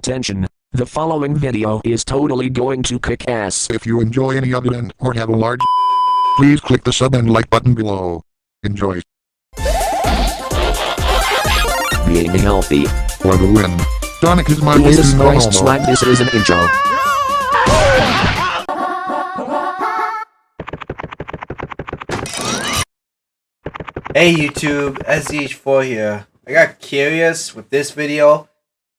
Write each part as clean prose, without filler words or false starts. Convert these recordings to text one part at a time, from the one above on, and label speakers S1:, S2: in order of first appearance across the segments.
S1: Attention! The following video is totally going to kick ass.
S2: If you enjoy any of it or have a large, please click the sub and like button below. Enjoy.
S1: Being healthy.
S2: For the win. Sonic is my
S1: Jesus
S2: baby,
S1: Christ,
S2: no
S1: slime, this is an intro.
S3: Hey YouTube, SZH4 here. I got curious with this video.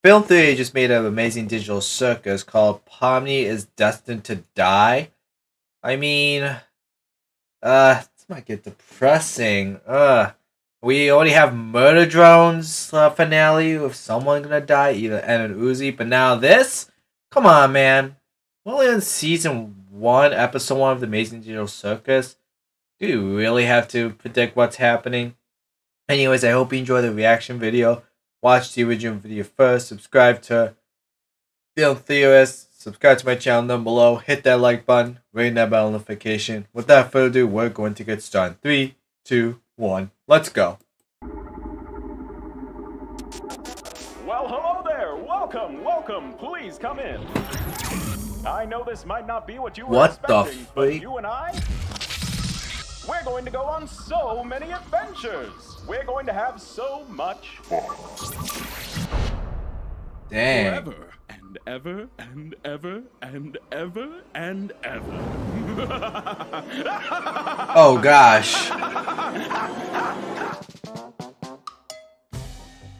S3: Film Theory just made an amazing digital circus called Pomni is Destined to Die. I mean, this might get depressing. We already have Murder Drones finale with someone gonna die, either N and Uzi, but now this? Come on, man. We're only in season 1, episode 1 of the Amazing Digital Circus. Do you really have to predict what's happening? Anyways, I hope you enjoy the reaction video. Watch the original video first. Subscribe to Film Theorist. Subscribe to my channel down below. Hit that like button. Ring that bell notification. Without further ado, we're going to get started. 3, 2, 1. Let's go.
S4: Well, hello there. Welcome, welcome. Please come in. I know this might not be what you were expecting, but you and I... we're going to go on so many adventures. We're going to have so much fun.
S3: Dang.
S4: Forever and ever and ever and ever and ever.
S3: Oh gosh.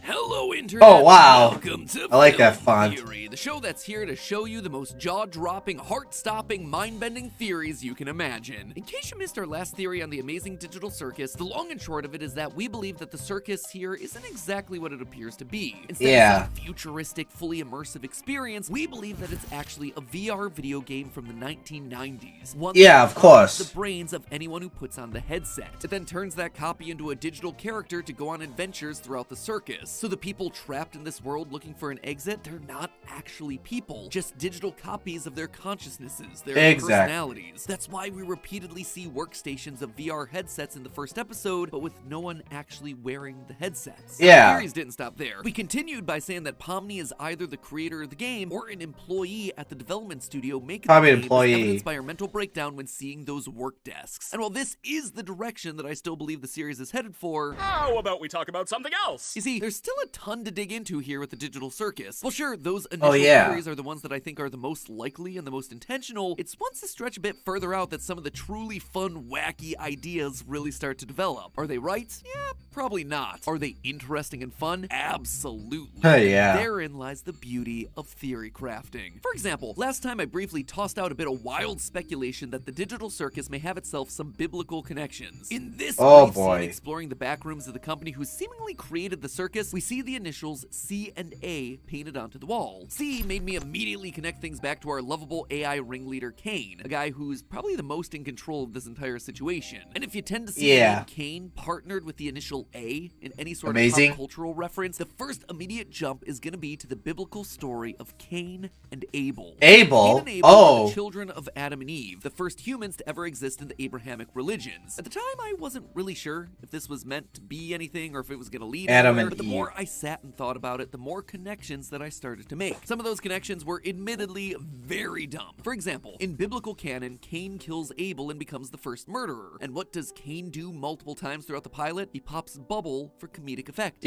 S5: Hello, Internet.
S3: Oh wow.
S5: Welcome to
S3: I like that
S5: Film
S3: font.
S5: Theory, the show that's here to show you the most jaw-dropping, heart-stopping, mind-bending theories you can imagine. In case you missed our last theory on the Amazing Digital Circus, the long and short of it is that we believe that the circus here isn't exactly what it appears to be. Instead of some futuristic, fully immersive experience, we believe that it's actually a VR video game from the 1990s. One that
S3: of course.
S5: the brains of anyone who puts on the headset. It then turns that copy into a digital character to go on adventures throughout the circus. So the people trapped in this world looking for an exit, they're not actually people, just digital copies of their consciousnesses, their personalities. That's why we repeatedly see workstations of VR headsets in the first episode, but with no one actually wearing the headsets. The theories didn't stop there. We continued by saying that Pomni is either the creator of the game or an employee at the development studio making the game, as evidenced by her mental breakdown when seeing those work desks. And while this is the direction that I still believe the series is headed for,
S4: How about we talk about something else?
S5: you see, there's still a ton to dig into here with the digital circus. Well, sure, those initial theories are the ones that I think are the most likely and the most intentional. It's once you stretch a bit further out that some of the truly fun, wacky ideas really start to develop. Are they right? Yeah, probably not. Are they interesting and fun? Absolutely. Therein lies the beauty of theory crafting. For example, last time I briefly tossed out a bit of wild speculation that the digital circus may have itself some biblical connections. In this brief scene exploring the back rooms of the company who seemingly created the circus, we see the initials C and A painted onto the wall. C made me immediately connect things back to our lovable AI ringleader Kane, a guy who's probably the most in control of this entire situation. And if you tend to see the name Kane partnered with the initial A in any sort of pop cultural reference, the first immediate jump is going to be to the biblical story of Cain and Abel. Cain and Abel are the children of Adam and Eve, the first humans to ever exist in the Abrahamic religions. At the time, I wasn't really sure if this was meant to be anything or if it was going to lead anywhere, but the more I sat and thought about it, the more connections that I started to make. Some of those connections were admittedly very dumb. For example, in biblical canon, Cain kills Abel and becomes the first murderer. And what does Cain do multiple times throughout the pilot? He pops Bubble for comedic effect.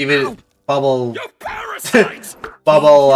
S3: Bubble.
S5: You parasites!
S3: Bubble.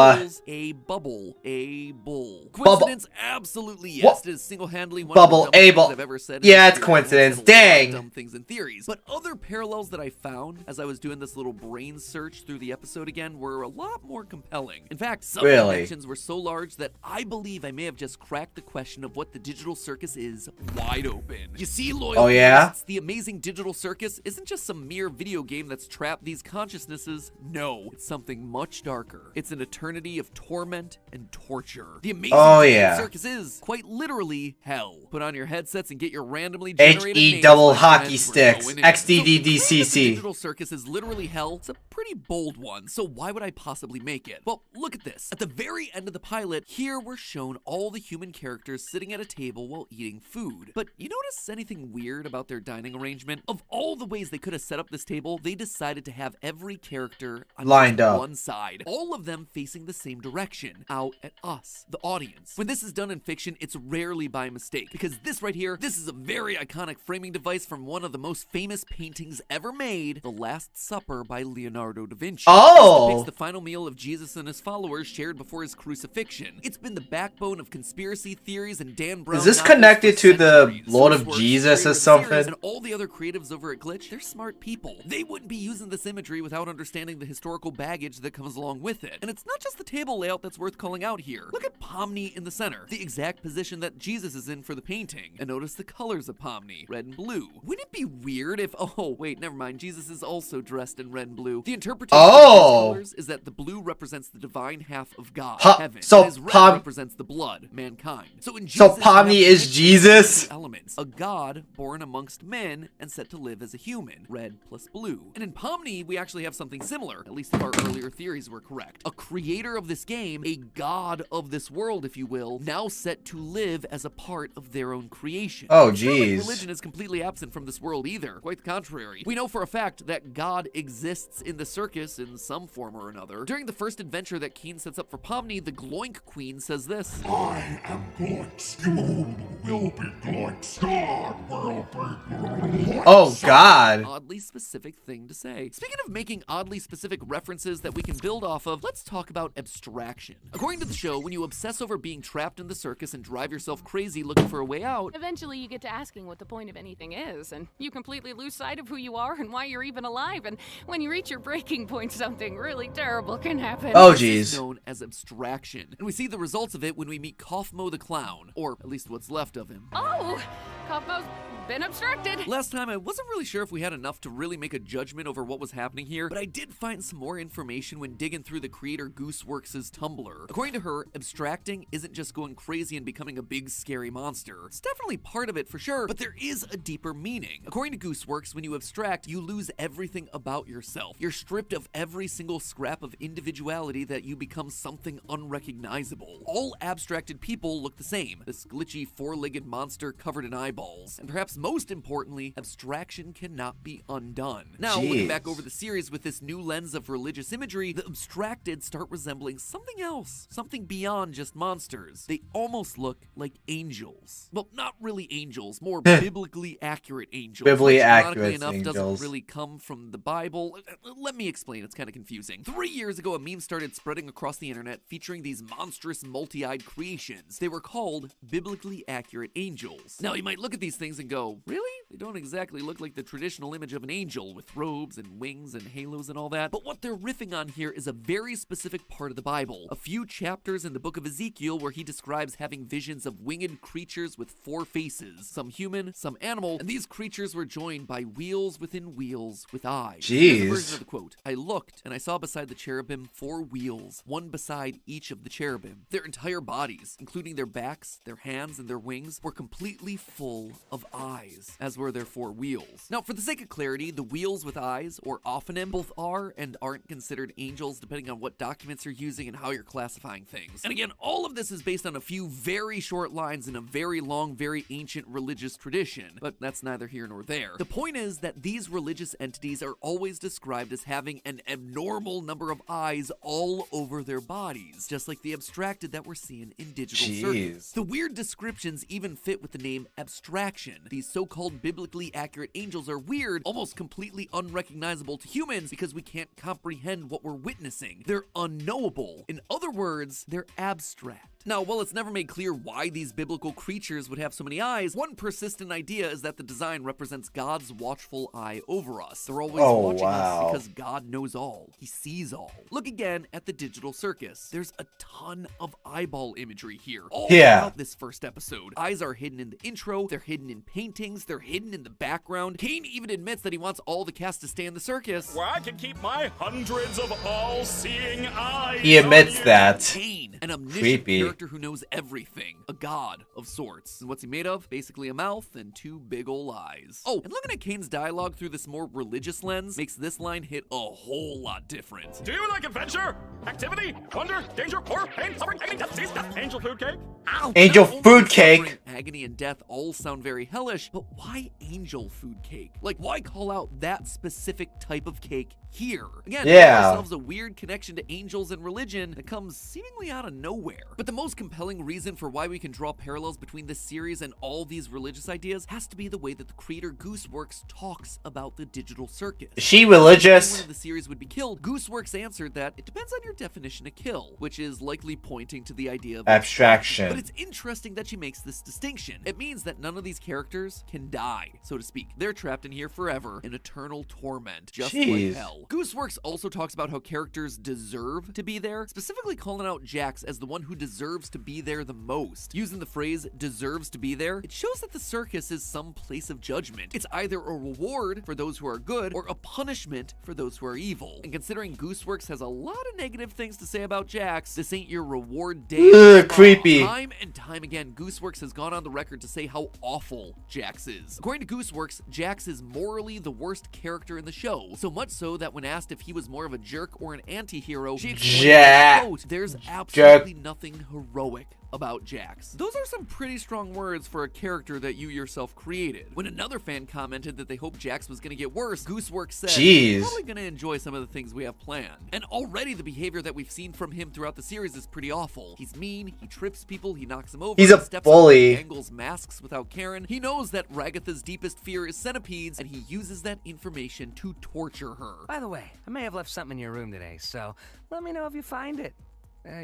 S5: A bubble. A bull. Coincidence? Absolutely yes. It is single-handedly one
S3: Bubble
S5: of the dumbest things I've ever said.
S3: Yeah, it's coincidence. Dang.
S5: Dumb things and theories. But other parallels that I found as I was doing this little brain search through the episode again were a lot more compelling. In fact, some connections were so large that I believe I may have just cracked the question of what the digital circus is wide open. You see, loyal viewers, the Amazing Digital Circus isn't just some mere video game that's trapped these consciousnesses. No, it's something much darker. It's an eternity of torment and torture. The Amazing Digital Circus is, quite literally, hell. Put on your headsets and get your randomly generated
S3: HE double hockey sticks. XDDDCC.
S5: The Digital Circus is literally hell. It's a pretty bold one, so why would I possibly make it? Well, look at this. At the very end of the pilot, here we're shown all the human characters sitting at a table while eating food. But you notice anything weird about their dining arrangement? Of all the ways they could have set up this table, they decided to have every character character on
S3: lined
S5: just
S3: up.
S5: one side, all of them facing the same direction, out at us, the audience. When this is done in fiction, it's rarely by mistake, because this right here, this is a very iconic framing device from one of the most famous paintings ever made, The Last Supper by Leonardo da Vinci.
S3: Oh!
S5: This depicts the final meal of Jesus and his followers shared before his crucifixion. It's been the backbone of conspiracy theories and Dan Brown.
S3: Is this connected to the Lord of Jesus or something?
S5: And all the other creatives over at Glitch, they're smart people. They wouldn't be using this imagery without understanding the historical baggage that comes along with it. And it's not just the table layout that's worth calling out here. Look at Pomni in the center, the exact position that Jesus is in for the painting. And notice the colors of Pomni, red and blue. Wouldn't it be weird if, oh wait, never mind, Jesus is also dressed in red and blue. The interpretation of these colors is that the blue represents the divine half of God, heaven,
S3: so
S5: and his red represents the blood, mankind. So in Jesus,
S3: Pomni is Jesus?
S5: Elements, a god born amongst men and set to live as a human, red plus blue. And in Pomni, we actually have something similar, at least if our earlier theories were correct. A creator of this game, a god of this world, if you will, now set to live as a part of their own creation.
S3: Oh,
S5: It's not like
S3: jeez.
S5: religion is completely absent from this world either. Quite the contrary. We know for a fact that God exists in the circus in some form or another. During the first adventure that Keen sets up for Pomni, the Gloink Queen says this.
S2: I am Gloinks. You will be Gloinks. God will be Gloinks.
S3: Oh, God.
S5: Oddly specific thing to say. Speaking of making oddly specific references that we can build off of, let's talk about abstraction. According to the show, when you obsess over being trapped in the circus and drive yourself crazy looking for a way out,
S6: eventually you get to asking what the point of anything is, and you completely lose sight of who you are and why you're even alive, and when you reach your breaking point, something really terrible can happen.
S3: Oh,
S5: this is
S3: jeez.
S5: known as abstraction, and we see the results of it when we meet Kaufmo the Clown, or at least what's left of him.
S6: Oh, Kaufmo's been abstracted.
S5: Last time, I wasn't really sure if we had enough to really make a judgment over what was happening here, but I did find some more information when digging through the creator Gooseworks' Tumblr. According to her, abstracting isn't just going crazy and becoming a big scary monster. It's definitely part of it for sure, but there is a deeper meaning. According to Gooseworks, when you abstract, you lose everything about yourself. You're stripped of every single scrap of individuality that you become something unrecognizable. All abstracted people look the same, this glitchy four-legged monster covered in eyeballs. And perhaps most importantly, abstraction cannot be undone. Now, looking back over the series with this new lens of religious imagery, the abstracted start resembling something else, something beyond just monsters. They almost look like angels. Well, not really angels, more biblically accurate angels.
S3: Biblically
S5: which,
S3: accurate
S5: ironically enough,
S3: angels.
S5: doesn't really come from the Bible. Let me explain, it's kind of confusing. 3 years ago, a meme started spreading across the internet featuring these monstrous multi-eyed creations. They were called biblically accurate angels. Now, you might look at these things and go, really? They don't exactly look like the traditional image of an angel with robes and wings and halos and all that. But what they're riffing on here is a very specific part of the Bible. A few chapters in the book of Ezekiel where he describes having visions of winged creatures with 4 faces. Some human, some animal, and these creatures were joined by wheels within wheels with eyes. Here's a version of the quote. I looked, and I saw beside the cherubim 4 wheels, one beside each of the cherubim. Their entire bodies, including their backs, their hands, and their wings, were completely full of eyes, as were their 4 wheels. Now, for the sake of clarity, the wheels with eyes, or ophonym, both are and aren't considered angels depending on what documents you're using and how you're classifying things. And again, all of this is based on a few very short lines in a very long, very ancient religious tradition, but that's neither here nor there. The point is that these religious entities are always described as having an abnormal number of eyes all over their bodies, just like the abstracted that we're seeing in digital circuits. The weird descriptions even fit with the name abstraction. These so-called biblically accurate angels are weird, almost completely unrecognizable to humans because we can't comprehend what we're witnessing. They're unknowable. In other words, they're abstract. Now, while it's never made clear why these biblical creatures would have so many eyes, one persistent idea is that the design represents God's watchful eye over us. They're always watching us because God knows all. He sees all. Look again at the digital circus. There's a ton of eyeball imagery here. All throughout this first episode. Eyes are hidden in the intro, they're hidden in paintings, they're hidden in the background. Kane even admits that he wants all the cast to stay in the circus,
S4: where I can keep my hundreds of all-seeing eyes.
S3: He admits that.
S5: Kane. An omniscient character who knows everything. A god of sorts. And what's he made of? Basically a mouth and two big ol' eyes. Oh, and looking at Kane's dialogue through this more religious lens makes this line hit a whole lot different.
S4: Do you like adventure, activity, wonder, danger, horror, pain, suffering, agony, death, disease, death, angel food cake?
S5: Ow!
S3: Angel food cake!
S5: Agony and death all sound very hellish, but why angel food cake? Like, why call out that specific type of cake here? Again, we have ourselves a weird connection to angels and religion that comes seemingly out of nowhere. But the most compelling reason for why we can draw parallels between this series and all these religious ideas has to be the way that the creator Gooseworks talks about the digital circus.
S3: Is she religious?
S5: When the series would be killed, Gooseworks answered that it depends on your definition of kill, which is likely pointing to the idea of
S3: abstraction.
S5: But it's interesting that she makes this distinction. It means that none of these characters can die, so to speak. They're trapped in here forever in eternal torment, just like hell. Gooseworks also talks about how characters deserve to be there, specifically calling out Jax as the one who deserves to be there the most. Using the phrase deserves to be there, it shows that the circus is some place of judgment. It's either a reward for those who are good or a punishment for those who are evil. And considering Gooseworks has a lot of negative things to say about Jax, this ain't your reward day.
S3: Creepy.
S5: Time and time again, Gooseworks has gone on the record to say how awful Jax is. According to Gooseworks, Jax is morally the worst character in the show, so much so that when asked if he was more of a jerk or an anti-hero, she explained, quote, "There's absolutely nothing heroic about Jax." Those are some pretty strong words for a character that you yourself created. When another fan commented that they hoped Jax was gonna get worse, Gooseworks said, "We're probably gonna enjoy some of the things we have planned." And already the behavior that we've seen from him throughout the series is pretty awful. He's mean, he trips people, he knocks them over,
S3: he's a bully,
S5: he angles masks without caring. He knows that Ragatha's deepest fear is centipedes, and he uses that information to torture her.
S7: By the way, I may have left something in your room today, so let me know if you find it.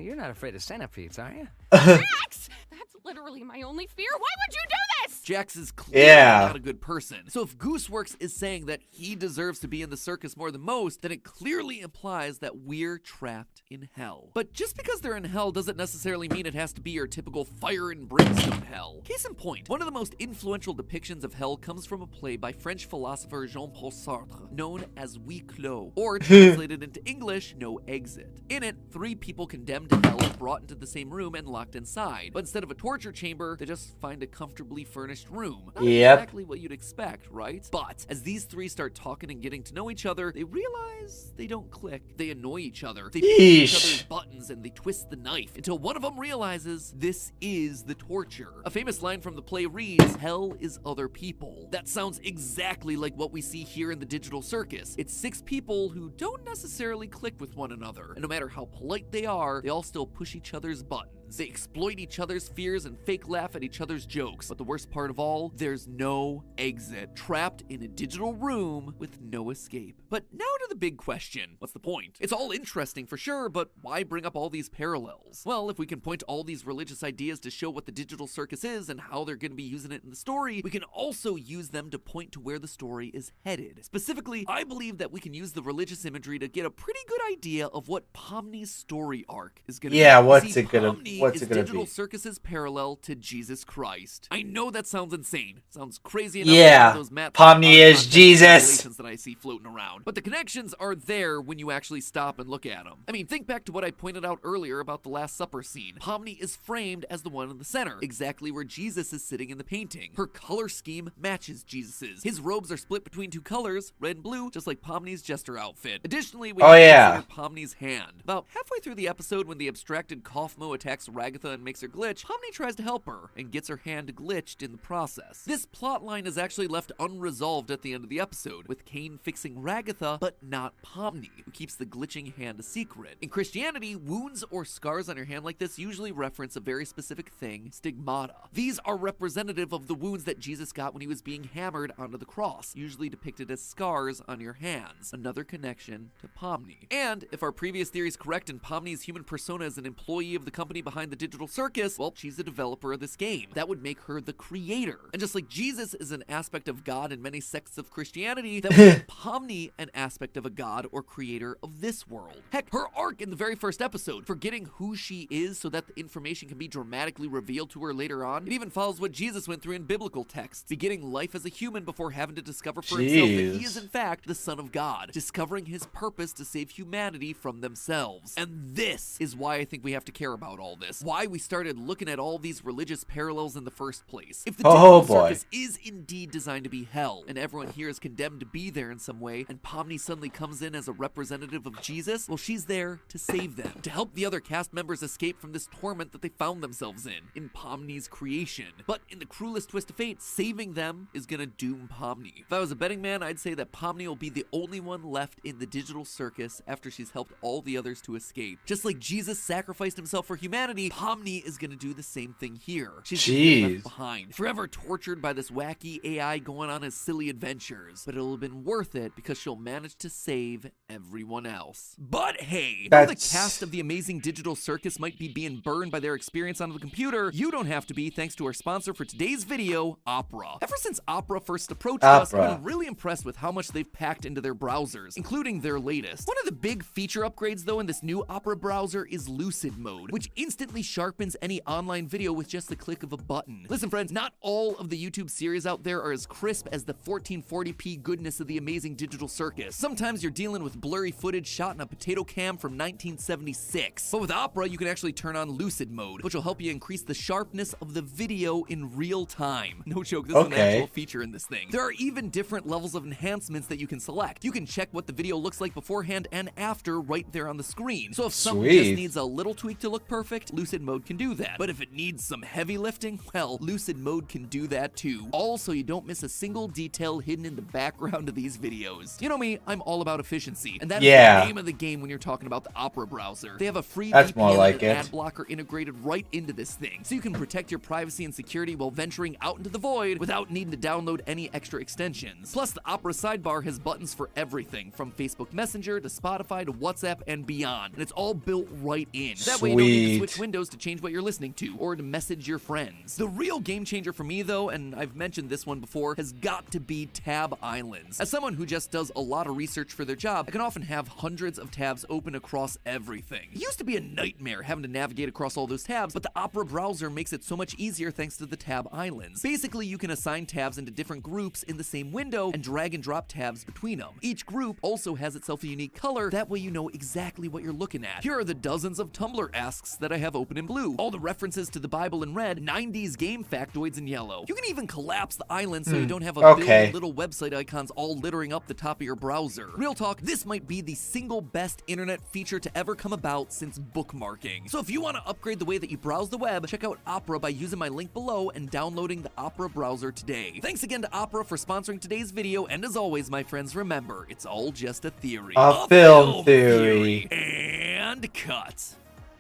S7: You're not afraid of centipedes, are you?
S6: Jax! That's literally my only fear. Why would you do this?
S5: Jax is clearly not a good person. So if Gooseworks is saying that he deserves to be in the circus more than most, then it clearly implies that we're trapped in hell. But just because they're in hell doesn't necessarily mean it has to be your typical fire and brimstone hell. Case in point, one of the most influential depictions of hell comes from a play by French philosopher Jean-Paul Sartre, known as Huis Clos, or translated into English, No Exit. In it, 3 people condemned to hell are brought into the same room and locked inside. But instead of a torture chamber, they just find a comfortably furnished room. Not exactly what you'd expect, right? But as these 3 start talking and getting to know each other, they realize they don't click. They annoy each other. They push each other's buttons and they twist the knife until one of them realizes this is the torture. A famous line from the play reads, "Hell is other people." That sounds exactly like what we see here in the digital circus. It's 6 people who don't necessarily click with one another, and no matter how polite they are, they all still push each other's buttons. They exploit each other's fears and fake laugh at each other's jokes. But the worst part of all, there's no exit. Trapped in a digital room with no escape. But now to the big question. What's the point? It's all interesting for sure, but why bring up all these parallels? Well, if we can point to all these religious ideas to show what the digital circus is and how they're going to be using it in the story, we can also use them to point to where the story is headed. Specifically, I believe that we can use the religious imagery to get a pretty good idea of what Pomni's story arc is going to be.
S3: Yeah, what's it going to be?
S5: Digital circus's parallel to Jesus Christ. I know that sounds insane. Sounds crazy enough.
S3: Yeah,
S5: those
S3: Pomni is Jesus.
S5: That I see floating around. But the connections are there when you actually stop and look at them. I mean, think back to what I pointed out earlier about the Last Supper scene. Pomni is framed as the one in the center, exactly where Jesus is sitting in the painting. Her color scheme matches Jesus's. His robes are split between 2 colors, red and blue, just like Pomni's jester outfit. Additionally, we consider Pomni's hand. About halfway through the episode, when the abstracted Kaufmo attacks Ragatha and makes her glitch, Pomni tries to help her and gets her hand glitched in the process. This plot line is actually left unresolved at the end of the episode, with Kane fixing Ragatha, but not Pomni, who keeps the glitching hand a secret. In Christianity, wounds or scars on your hand like this usually reference a very specific thing, stigmata. These are representative of the wounds that Jesus got when he was being hammered onto the cross, usually depicted as scars on your hands. Another connection to Pomni. And if our previous theory is correct and Pomni's human persona is an employee of the company behind the digital circus, well, she's the developer of this game. That would make her the creator creator. And just like Jesus is an aspect of God in many sects of Christianity, that makes Pomni an aspect of a god or creator of this world. Heck, her arc in the very first episode, forgetting who she is so that the information can be dramatically revealed to her later on, it even follows what Jesus went through in biblical texts, beginning life as a human before having to discover for himself that he is in fact the Son of God, discovering his purpose to save humanity from themselves. And this is why I think we have to care about all this, why we started looking at all these religious parallels in the first place. If the Digital Circus is indeed designed to be hell, and everyone here is condemned to be there in some way, and Pomni suddenly comes in as a representative of Jesus, well, she's there to save them, to help the other cast members escape from this torment that they found themselves in Pomni's creation. But in the cruelest twist of fate, saving them is gonna doom Pomni. If I was a betting man, I'd say that Pomni will be the only one left in the Digital Circus after she's helped all the others to escape. Just like Jesus sacrificed himself for humanity, Pomni is gonna do the same thing here. She's gonna be left behind, forever tortured by this wacky AI going on his silly adventures. But it'll have been worth it because she'll manage to save everyone else. But hey, though the cast of the amazing Digital Circus might be being burned by their experience on the computer, you don't have to be, thanks to our sponsor for today's video, Opera. Ever since Opera first approached us, I've been really impressed with how much they've packed into their browsers, including their latest. One of the big feature upgrades though in this new Opera browser is Lucid Mode, which instantly sharpens any online video with just the click of a button. Listen friends, not all of the YouTube series out there are as crisp as the 1440p goodness of the amazing Digital Circus. Sometimes you're dealing with blurry footage shot in a potato cam from 1976. But with Opera, you can actually turn on Lucid Mode, which will help you increase the sharpness of the video in real time. No joke, this is an actual feature in this thing. There are even different levels of enhancements that you can select. You can check what the video looks like beforehand and after right there on the screen. So if something just needs a little tweak to look perfect, Lucid Mode can do that. But if it needs some heavy lifting, well, Lucid Mode can do that too. Also, you don't miss a single detail hidden in the background of these videos. You know me, I'm all about efficiency, and that is the name of the game when you're talking about the Opera browser. They have a free VPN and ad blocker integrated right into this thing, so you can protect your privacy and security while venturing out into the void without needing to download any extra extensions. Plus, the Opera sidebar has buttons for everything, from Facebook Messenger to Spotify to WhatsApp and beyond, and it's all built right in. That way you don't need to switch windows to change what you're listening to or to message your friends. The real game changer for me though, and I've mentioned this one before, has got to be tab islands. As someone who just does a lot of research for their job, I can often have hundreds of tabs open across everything. It used to be a nightmare having to navigate across all those tabs, but the Opera browser makes it so much easier thanks to the tab islands. Basically, you can assign tabs into different groups in the same window and drag and drop tabs between them. Each group also has itself a unique color, that way you know exactly what you're looking at. Here are the dozens of Tumblr asks that I have open in blue, all the references to the Bible in red, 90s game factoids in yellow. You can even collapse the island so you don't have a billion little website icons all littering up the top of your browser. Real talk, this might be the single best internet feature to ever come about since bookmarking. So if you want to upgrade the way that you browse the web, check out Opera by using my link below and downloading the Opera browser today. Thanks again to Opera for sponsoring today's video, and as always, my friends, remember, it's all just a theory. A film theory. And cut.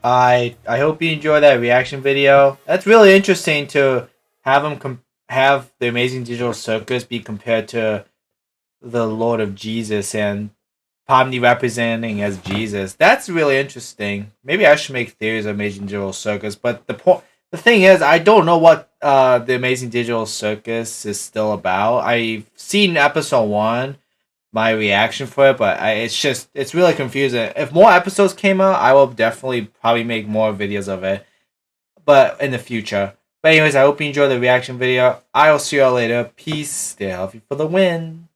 S3: I hope you enjoyed that reaction video. That's really interesting to have them have the Amazing Digital Circus be compared to the Lord of Jesus and Pomni representing as Jesus. That's really interesting. Maybe I should make theories of Amazing Digital Circus, but the thing is, I don't know what the Amazing Digital Circus is still about. I've seen episode 1, my reaction for it, but it's really confusing. If more episodes came out, I will definitely probably make more videos of it, but in the future. But anyways, I hope you enjoyed the reaction video. I will see you all later. Peace. Stay healthy for the win.